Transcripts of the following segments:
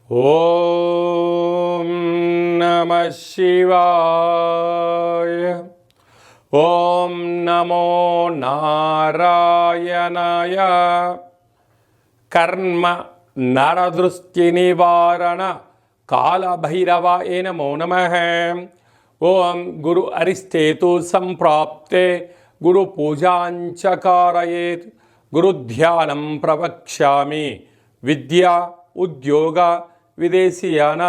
ఓం నమః శివాయ. ఓం నమో నారాయణాయ. కర్మ నరదృష్టి నివారణ కాళభైరవాయ నమో నమః. ఓం గురు అరిష్టేతు సంప్రాప్తే గురు పూజాంచ కారయేత్. గురు ధ్యానం ప్రవక్ష్యామి. విద్యా ఉద్యోగ విదేశీయాన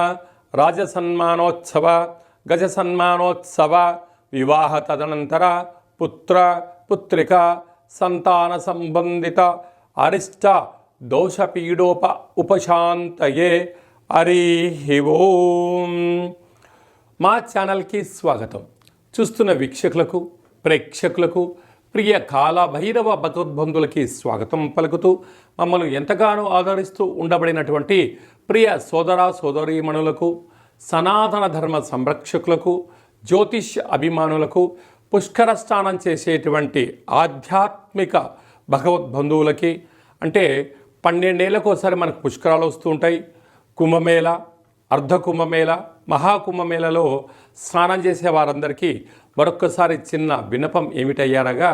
రాజసన్మానోత్సవ గజసన్మానోత్సవ వివాహ తదనంతర పుత్ర పుత్రిక సంతాన సంబంధిత అరిష్ట దోషపీడోప ఉపశాంతయే. హరి ఓం. మా ఛానల్కి స్వాగతం. చూస్తున్న వీక్షకులకు ప్రేక్షకులకు ప్రియ కాళభైరవ భగవద్బంధులకి స్వాగతం పలుకుతూ మమ్మల్ని ఎంతగానో ఆదరిస్తూ ఉండబడినటువంటి ప్రియ సోదర సోదరీమణులకు, సనాతన ధర్మ సంరక్షకులకు, జ్యోతిష్ అభిమానులకు, పుష్కర స్నానం చేసేటువంటి ఆధ్యాత్మిక భగవద్బంధువులకి, అంటే 12 ఏళ్ళకు ఒకసారి మనకు పుష్కరాలు వస్తూ ఉంటాయి. కుంభమేళ, అర్ధ కుంభమేళ, మహాకుంభమేళలో స్నానం చేసే వారందరికీ మరొక్కసారి చిన్న విన్నపం ఏమిటయ్యారగా,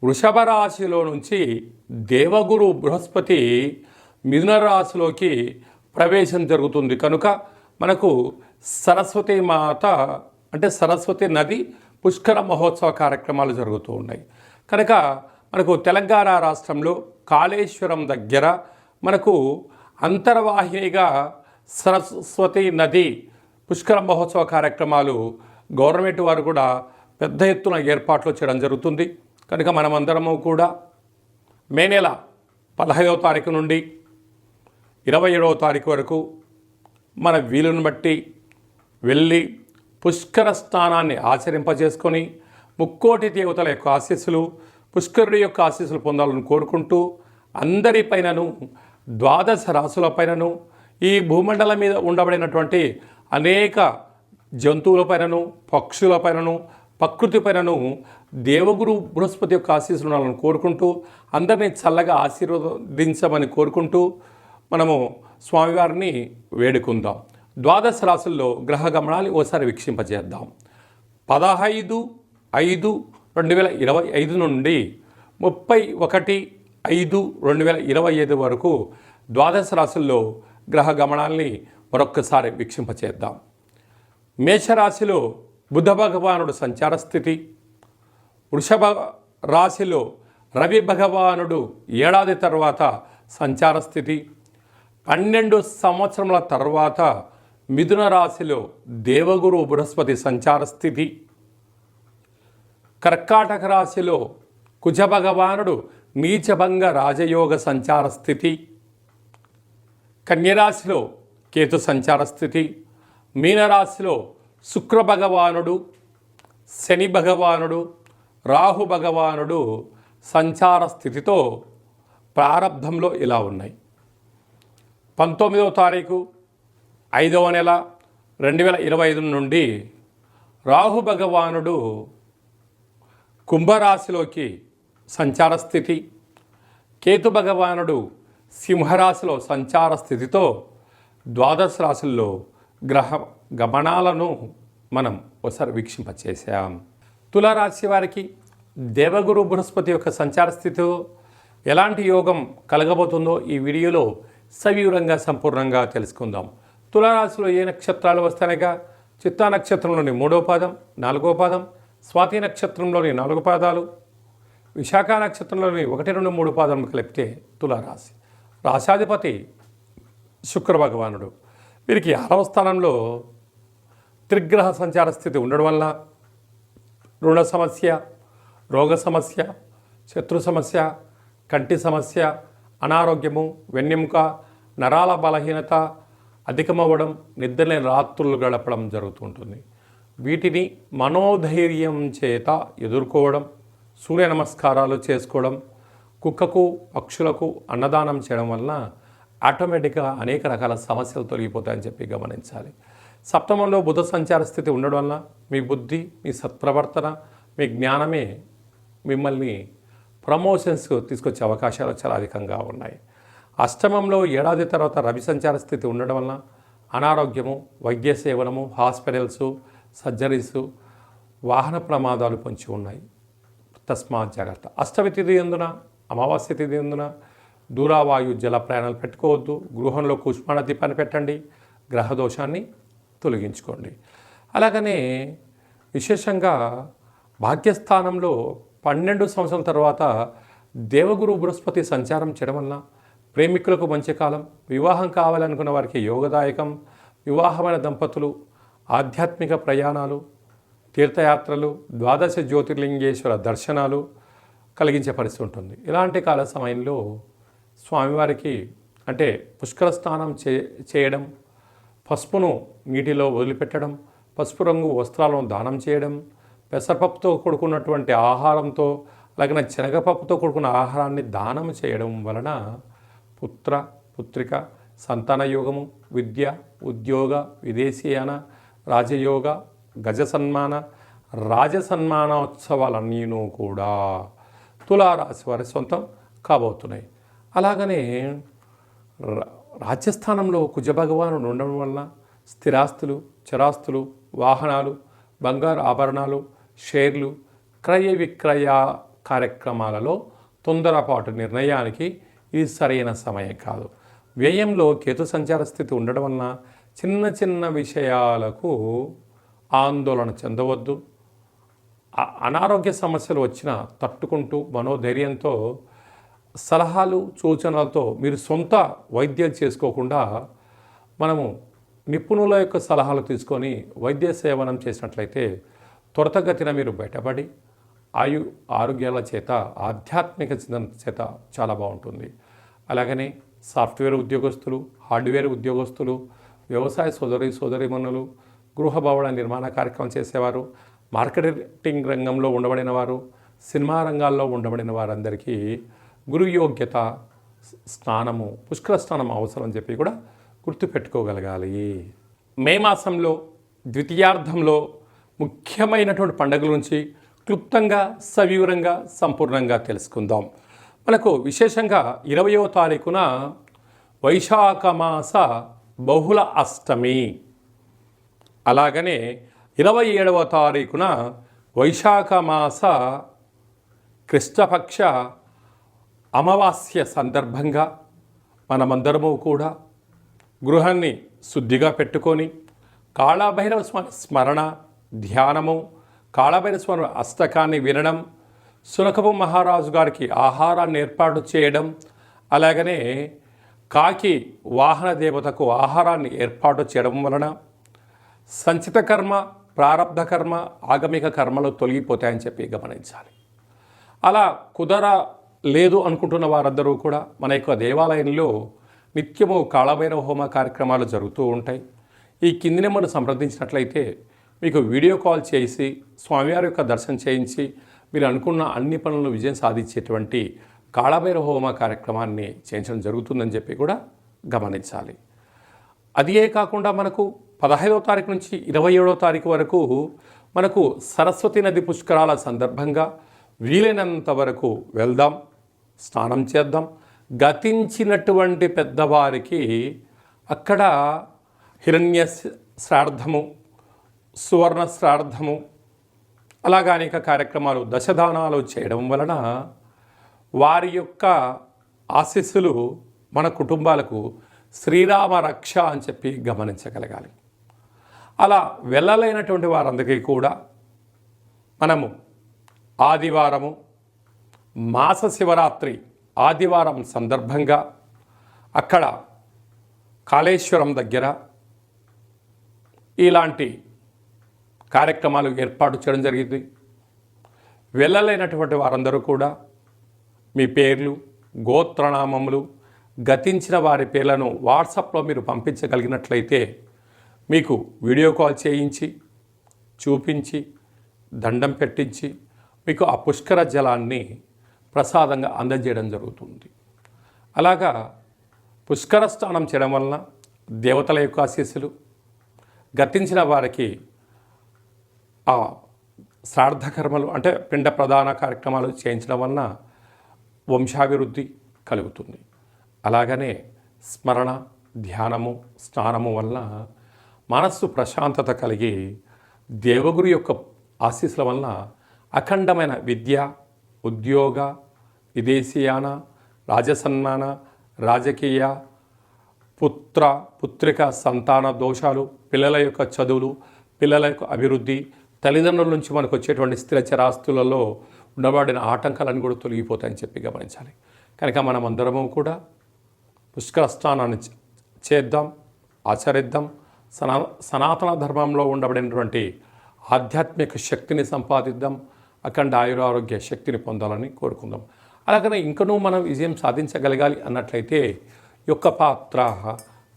వృషభ రాశిలో నుంచి దేవగురు బృహస్పతి మిథున రాశిలోకి ప్రవేశం జరుగుతుంది కనుక మనకు సరస్వతి మాత అంటే సరస్వతి నది పుష్కర మహోత్సవ కార్యక్రమాలు జరుగుతూ ఉన్నాయి. కనుక మనకు తెలంగాణ రాష్ట్రంలో కాళేశ్వరం దగ్గర మనకు అంతర్వాహినిగా సరస్వతి నది పుష్కర మహోత్సవ కార్యక్రమాలు గవర్నమెంట్ వారు కూడా పెద్ద ఎత్తున ఏర్పాట్లు చేయడం జరుగుతుంది. కనుక మనమందరము కూడా మే నెల 15వ తారీఖు నుండి 27వ తారీఖు వరకు మన వీలును బట్టి వెళ్ళి పుష్కర స్నానాన్ని ఆచరింపజేసుకొని ముక్కోటి దేవతల యొక్క ఆశీస్సులు, పుష్కరుడి యొక్క ఆశీస్సులు పొందాలని కోరుకుంటూ అందరిపైనను, ద్వాదశ రాశులపైనను, ఈ భూమండలం మీద ఉండబడినటువంటి అనేక జంతువులపైనను, పక్షులపైనను, ప్రకృతిపైనను దేవగురు బృహస్పతి యొక్క ఆశీస్సులు ఉండాలని కోరుకుంటూ అందరినీ చల్లగా ఆశీర్వదించమని కోరుకుంటూ మనము స్వామివారిని వేడుకుందాం. ద్వాదశ రాశుల్లో గ్రహ గమనాన్ని ఓసారి వీక్షింపజేద్దాం. 15/5/2025 నుండి 31/5/2025 వరకు ద్వాదశ రాశుల్లో గ్రహ గమనాల్ని మరొక్కసారి వీక్షింపచేద్దాం. మేషరాశిలో బుధ భగవానుడు సంచార స్థితి, వృషభ రాశిలో రవి భగవానుడు ఏడాది తర్వాత సంచార స్థితి, 12 సంవత్సరముల తర్వాత మిథున రాశిలో దేవగురు బృహస్పతి సంచార స్థితి, కర్కాటక రాశిలో కుజ భగవానుడు నీచభంగ రాజయోగ సంచార స్థితి, కన్యరాశిలో కేతు సంచార స్థితి, మీనరాశిలో శుక్ర భగవానుడు, శని భగవానుడు, రాహు భగవానుడు సంచార స్థితితో ప్రారంభంలో ఇలా ఉన్నాయి. 19వ తారీఖు 5వ నెల 2025 నుండి రాహు భగవానుడు కుంభరాశిలోకి సంచార స్థితి, కేతు భగవానుడు సింహరాశిలో సంచార స్థితితో ద్వాదశ రాశుల్లో గ్రహ గమనాలను మనం ఒకసారి వీక్షింపచేసాం. తులారాశి వారికి దేవగురు బృహస్పతి యొక్క సంచార స్థితితో ఎలాంటి యోగం కలగబోతుందో ఈ వీడియోలో సవివరంగా సంపూర్ణంగా తెలుసుకుందాం. తులారాశిలో ఏ నక్షత్రాలు వస్తాయనగా, చిత్తా నక్షత్రంలోని 3వ పాదం, 4వ పాదం, స్వాతి నక్షత్రంలోని 4 పాదాలు, విశాఖ నక్షత్రంలోని 1, 2, 3 పాదం కలిపితే తులారాశి. రాశాధిపతి శుక్ర భగవానుడు. వీరికి 6వ స్థానంలో త్రిగ్రహ సంచార స్థితి ఉండడం వల్ల రుణ సమస్య, రోగ సమస్య, శత్రు సమస్య, కంటి సమస్య, అనారోగ్యము, వెన్నెముక, నరాల బలహీనత అధికమవ్వడం, నిద్రలేని రాత్రులు గడపడం జరుగుతుంటుంది. వీటిని మనోధైర్యం చేత ఎదుర్కోవడం, సూర్య నమస్కారాలు చేసుకోవడం, కుక్కకు పక్షులకు అన్నదానం చేయడం వలన ఆటోమేటిక్గా అనేక రకాల సమస్యలు తొలగిపోతాయని చెప్పి గమనించాలి. సప్తమంలో బుధ సంచార స్థితి ఉండడం వల్ల మీ బుద్ధి, మీ సత్ప్రవర్తన, మీ జ్ఞానమే మిమ్మల్ని ప్రమోషన్స్ తీసుకొచ్చే అవకాశాలు చాలా అధికంగా ఉన్నాయి. అష్టమంలో ఏడాది తర్వాత రవి సంచార స్థితి ఉండడం వలన అనారోగ్యము, వైద్య సేవనము, హాస్పిటల్స్, సర్జరీసు, వాహన ప్రమాదాలు పొంచి ఉన్నాయి. తస్మాత్ జాగ్రత్త. అష్టమి తిథి ఎందున, అమావాస్య తిథి ఎందున దూరావాయు జల ప్రయాణాలు పెట్టుకోవద్దు. గృహంలో కుష్మాణ దీపాన్ని పెట్టండి. గ్రహదోషాన్ని తొలగించుకోండి. అలాగనే విశేషంగా భాగ్యస్థానంలో 12 సంవత్సరాల తర్వాత దేవగురు బృహస్పతి సంచారం చేయడం వలన ప్రేమికులకు మంచి కాలం, వివాహం కావాలనుకున్న వారికి యోగదాయకం, వివాహమైన దంపతులు ఆధ్యాత్మిక ప్రయాణాలు, తీర్థయాత్రలు, ద్వాదశ జ్యోతిర్లింగేశ్వర దర్శనాలు కలిగించే పరిస్థితి ఉంటుంది. ఇలాంటి కాల సమయంలో స్వామివారికి అంటే పుష్కర స్నానం చేయడం, పసుపును నీటిలో వదిలిపెట్టడం, పసుపు రంగు వస్త్రాలను దానం చేయడం, పెసరపప్పుతో కూడుకున్నటువంటి ఆహారంతో అలాగే శనగపప్పుతో కూడుకున్న ఆహారాన్ని దానం చేయడం వలన పుత్ర, పుత్రిక, సంతాన యోగము, విద్య, ఉద్యోగ, విదేశీయాన, రాజయోగ, గజ సన్మాన, రాజసన్మానోత్సవాలన్నీను కూడా తులారాశి వారి సొంతం కాబోతున్నాయి. అలాగనే రాజ్యస్థానంలో కుజభగవానుడు ఉండడం వల్ల స్థిరాస్తులు, చరాస్తులు, వాహనాలు, బంగారు ఆభరణాలు, షేర్లు, క్రయ విక్రయ కార్యక్రమాలలో తొందరపాటు నిర్ణయానికి ఇది సరైన సమయం కాదు. వ్యయంలో కేతు సంచార స్థితి ఉండడం వలన చిన్న చిన్న విషయాలకు ఆందోళన చెందవద్దు. అనారోగ్య సమస్యలు వచ్చినా తట్టుకుంటూ మనోధైర్యంతో సలహాలు, సూచనలతో మీరు సొంత వైద్యం చేసుకోకుండా మనము నిపుణుల యొక్క సలహాలు తీసుకొని వైద్య సేవనం చేసినట్లయితే త్వరితగతిన మీరు బయటపడి ఆరోగ్యాల చేత, ఆధ్యాత్మిక చింతన చేత చాలా బాగుంటుంది. అలాగనే సాఫ్ట్వేర్ ఉద్యోగస్తులు, హార్డ్వేర్ ఉద్యోగస్తులు, వ్యవసాయ సోదరీమణులు, గృహ భవన నిర్మాణ కార్యక్రమం చేసేవారు, మార్కెటింగ్ రంగంలో ఉండబడిన వారు, సినిమా రంగాల్లో ఉండబడిన వారందరికీ గురు యోగ్యత స్నానము, పుష్కర స్నానం అవసరం అని చెప్పి కూడా గుర్తుపెట్టుకోగలగాలి. మే మాసంలో ద్వితీయార్థంలో ముఖ్యమైనటువంటి పండుగల నుంచి క్లుప్తంగా, సవివరంగా, సంపూర్ణంగా తెలుసుకుందాం. మనకు విశేషంగా 20వ తారీఖున వైశాఖ మాస బహుళ అష్టమి, అలాగనే 27వ తారీఖున వైశాఖ మాస కృష్ణపక్ష అమావాస్య సందర్భంగా మనమందరము కూడా గృహాన్ని శుద్ధిగా పెట్టుకొని కాళభైరవ స్వామి స్మరణ, ధ్యానము, కాళభైరవ స్వామి అష్టకాన్ని వినడం, సునకపు మహారాజు గారికి ఆహారాన్ని ఏర్పాటు చేయడం, అలాగనే కాకి వాహన దేవతకు ఆహారాన్ని ఏర్పాటు చేయడం వలన సంచిత కర్మ, ప్రారబ్ధ కర్మ, ఆగమిక కర్మలు తొలగిపోతాయని చెప్పి గమనించాలి. అలా లేదు అనుకుంటున్న వారందరూ కూడా మన యొక్క దేవాలయంలో నిత్యము కాళభైరవ హోమ కార్యక్రమాలు జరుగుతూ ఉంటాయి. ఈ కింది నెంబర్ను సంప్రదించినట్లయితే మీకు వీడియో కాల్ చేసి స్వామివారి యొక్క దర్శనం చేయించి మీరు అనుకున్న అన్ని పనులను విజయం సాధించేటువంటి కాళభైరవ హోమ కార్యక్రమాన్ని చేయించడం జరుగుతుందని చెప్పి కూడా గమనించాలి. అదే కాకుండా మనకు 15వ తారీఖు నుంచి 27వ తారీఖు వరకు మనకు సరస్వతి నది పుష్కరాల సందర్భంగా వీలైనంత వరకు వెళ్దాం, స్నానం చేద్దాం. గతించినటువంటి పెద్దవారికి అక్కడ హిరణ్య శ్రాద్ధము, సువర్ణ శ్రాద్ధము, అలాగా అనేక కార్యక్రమాలు, దశదానాలు చేయడం వలన వారి యొక్క ఆశీస్సులు మన కుటుంబాలకు శ్రీరామ రక్ష అని చెప్పి గమనించగలగాలి. అలా వెళ్ళలేనటువంటి వారందరికీ కూడా మనము ఆదివారము, మాస శివరాత్రి ఆదివారం సందర్భంగా అక్కడ కాళేశ్వరం దగ్గర ఇలాంటి కార్యక్రమాలు ఏర్పాటు చేయడం జరిగింది. వెళ్ళలేనటువంటి వారందరూ కూడా మీ పేర్లు, గోత్రనామములు, గతించిన వారి పేర్లను వాట్సాప్లో మీరు పంపించగలిగినట్లయితే మీకు వీడియో కాల్ చేయించి చూపించి దండం పెట్టించి మీకు ఆ పుష్కర జలాన్ని ప్రసాదంగా అందజేయడం జరుగుతుంది. అలాగా పుష్కర స్నానం చేయడం వలన దేవతల యొక్క ఆశీస్సులు, గతించిన వారికి ఆ శ్రాద్ధకర్మలు అంటే పిండ ప్రధాన కార్యక్రమాలు చేయించడం వలన వంశాభివృద్ధి కలుగుతుంది. అలాగనే స్మరణ, ధ్యానము, స్నానము వల్ల మనస్సు ప్రశాంతత కలిగి దేవగురు యొక్క ఆశీస్సుల వలన అఖండమైన విద్య, ఉద్యోగ, విదేశీయాన, రాజసన్మాన, రాజకీయ, పుత్రిక సంతాన దోషాలు, పిల్లల యొక్క చదువులు, పిల్లల యొక్క అభివృద్ధి, తల్లిదండ్రుల నుంచి మనకు వచ్చేటువంటి స్థిర చరాస్తులలో ఉండబడిన ఆటంకాలను కూడా తొలగిపోతాయని చెప్పి గమనించాలి. కనుక మనం అందరము కూడా పుష్కర స్నానాన్ని చేద్దాం, ఆచరిద్దాం. సనాతన ధర్మంలో ఉండబడినటువంటి ఆధ్యాత్మిక శక్తిని సంపాదిద్దాం, అఖండ ఆయురారోగ్య శక్తిని పొందాలని కోరుకుందాం. అలాగనే ఇంకనూ మనం విజయం సాధించగలగాలి అన్నట్లయితే యొక్క పాత్ర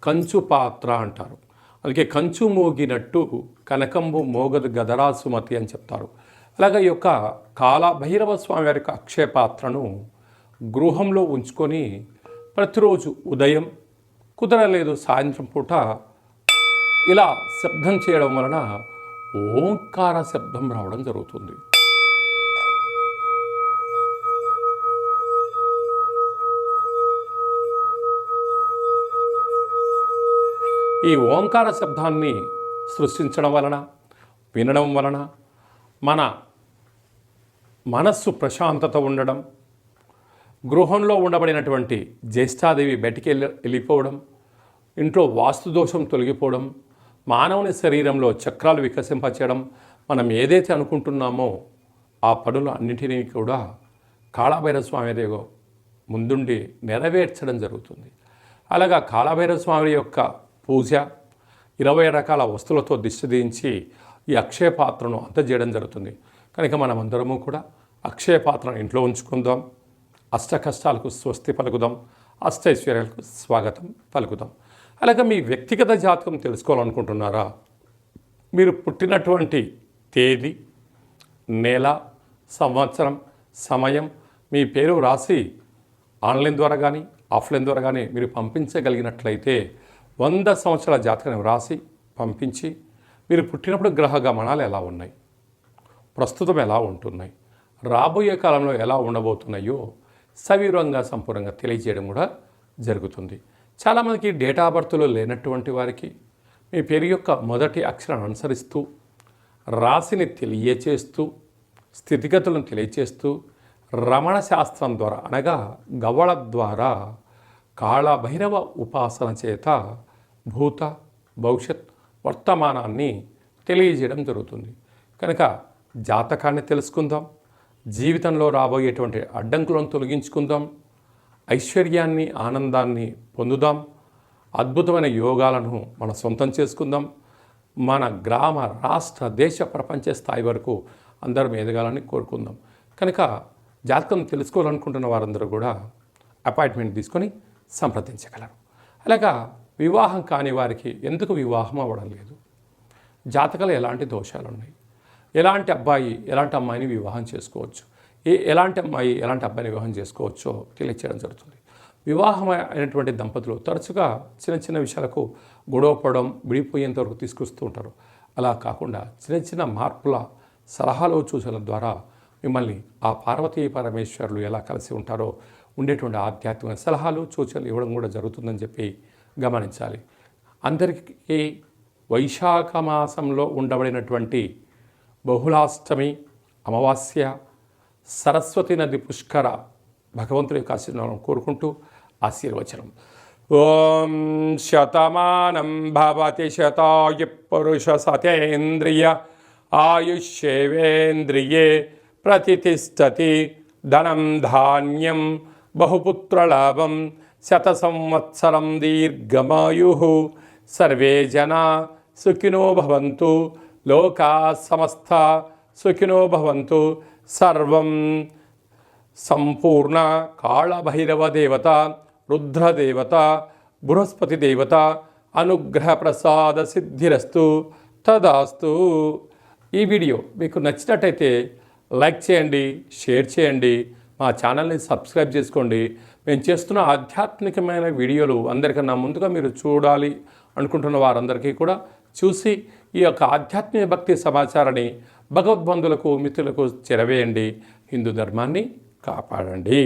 కంచు పాత్ర అంటారు. అందుకే కంచు మోగినట్టు కనకంబు మోగదు గదరా సుమతి అని చెప్తారు. అలాగే ఈ యొక్క కాలభైరవ స్వామి వారి యొక్క అక్షయ పాత్రను గృహంలో ఉంచుకొని ప్రతిరోజు ఉదయం, కుదరలేదు సాయంత్రం పూట ఇలా శబ్దం చేయడం వలన ఓంకార శబ్దం రావడం జరుగుతుంది. ఈ ఓంకార శబ్దాన్ని సృష్టించడం వలన, వినడం వలన మన మనస్సు ప్రశాంతత ఉండడం, గృహంలో ఉండబడినటువంటి జ్యేష్ఠాదేవి బయటికి వెళ్ళిపోవడం, ఇంట్లో వాస్తుదోషం తొలగిపోవడం, మానవుని శరీరంలో చక్రాలు వికసింపచేయడం, మనం ఏదైతే అనుకుంటున్నామో ఆ పనులు అన్నింటినీ కూడా కాళభైరవ స్వామి ముందుండి నెరవేర్చడం జరుగుతుంది. అలాగా కాళభైరవ స్వామి యొక్క పూజ 20 రకాల వస్తువులతో దిష్టి దించి ఈ అక్షయ పాత్రను అందజేయడం జరుగుతుంది. కనుక మనమందరము కూడా అక్షయ పాత్రను ఇంట్లో ఉంచుకుందాం, అష్ట కష్టాలకు స్వస్తి పలుకుదాం, అష్టైశ్వర్యాలకు స్వాగతం పలుకుదాం. అలాగే మీ వ్యక్తిగత జాతకం తెలుసుకోవాలనుకుంటున్నారా? మీరు పుట్టినటువంటి తేదీ, నెల, సంవత్సరం, సమయం, మీ పేరు రాసి ఆన్లైన్ ద్వారా కానీ ఆఫ్లైన్ ద్వారా కానీ మీరు పంపించగలిగినట్లయితే 100 సంవత్సరాల జాతకాన్ని వ్రాసి పంపించి మీరు పుట్టినప్పుడు గ్రహ గమనాలు ఎలా ఉన్నాయి, ప్రస్తుతం ఎలా ఉంటున్నాయి, రాబోయే కాలంలో ఎలా ఉండబోతున్నాయో సవివరంగా సంపూర్ణంగా తెలియజేయడం కూడా జరుగుతుంది. చాలామందికి డేటా బర్త్లో లేనటువంటి వారికి మీ పేరు యొక్క మొదటి అక్షరాన్ని అనుసరిస్తూ, రాశిని తెలియచేస్తూ, స్థితిగతులను తెలియచేస్తూ, రమణ శాస్త్రం ద్వారా అనగా గవ్వళ ద్వారా కాళభైరవ ఉపాసన చేత భూత, భవిష్యత్, వర్తమానాన్ని తెలియజేయడం జరుగుతుంది. కనుక జాతకాన్ని తెలుసుకుందాం, జీవితంలో రాబోయేటువంటి అడ్డంకులను తొలగించుకుందాం, ఐశ్వర్యాన్ని, ఆనందాన్ని పొందుదాం, అద్భుతమైన యోగాలను మన సొంతం చేసుకుందాం. మన గ్రామ, రాష్ట్ర, దేశ, ప్రపంచ స్థాయి వరకు అందరం ఎదగాలని కోరుకుందాం. కనుక జాతకం తెలుసుకోవాలనుకుంటున్న వారందరూ కూడా అపాయింట్మెంట్ తీసుకొని సంప్రదించగలరు. అలాగా వివాహం కాని వారికి ఎందుకు వివాహం అవ్వడం లేదు, జాతకాలు ఎలాంటి దోషాలు ఉన్నాయి, ఎలాంటి అబ్బాయి ఎలాంటి అమ్మాయిని వివాహం చేసుకోవచ్చు, ఎలాంటి అమ్మాయి ఎలాంటి అబ్బాయిని వివాహం చేసుకోవచ్చో తెలియచేయడం జరుగుతుంది. వివాహం అయినటువంటి దంపతులు తరచుగా చిన్న చిన్న విషయాలకు గొడవపడడం, విడిపోయేంత వరకు తీసుకొస్తూ ఉంటారు. అలా కాకుండా చిన్న చిన్న మార్పుల సలహాలు సూచనల ద్వారా మిమ్మల్ని ఆ పార్వతీ పరమేశ్వరులు ఎలా కలిసి ఉంటారో ఉండేటువంటి ఆధ్యాత్మిక సలహాలు, సూచనలు ఇవ్వడం కూడా జరుగుతుందని చెప్పి గమనించాలి. అందరికీ వైశాఖ మాసంలో ఉండబడినటువంటి బహుళాష్టమి, అమావాస్య, సరస్వతి నది పుష్కర భగవంతుడి యొక్క ఆశీర్వాదం కోరుకుంటూ ఆశీర్వచనం. ఓం శతమానం భవతి శతాయు పురుష సతేంద్రియ ఆయుష్యేవేంద్రియే ప్రతిష్టతి ధనం ధాన్యం బహుపుత్రలాభం శత సంవత్సరం దీర్ఘమాయు సర్వే జనా సుఖినో భవంతు లోకా సమస్త సుఖినో భవంతు. సర్వం సంపూర్ణ కాళభైరవ దేవత, రుద్రదేవత, బృహస్పతి దేవత అనుగ్రహ ప్రసాద సిద్ధిరస్తు తదాస్తు. ఈ వీడియో మీకు నచ్చినట్టయితే లైక్ చేయండి, షేర్ చేయండి, మా ఛానల్ని సబ్స్క్రైబ్ చేసుకోండి. మేము చేస్తున్న ఆధ్యాత్మికమైన వీడియోలు అందరికన్నా ముందుగా మీరు చూడాలి అనుకుంటున్న వారందరికీ కూడా చూసి ఈ యొక్క ఆధ్యాత్మిక భక్తి సమాచారాన్ని భగవద్బంధులకు, మిత్రులకు చేరవేయండి. హిందూ ధర్మాన్ని కాపాడండి.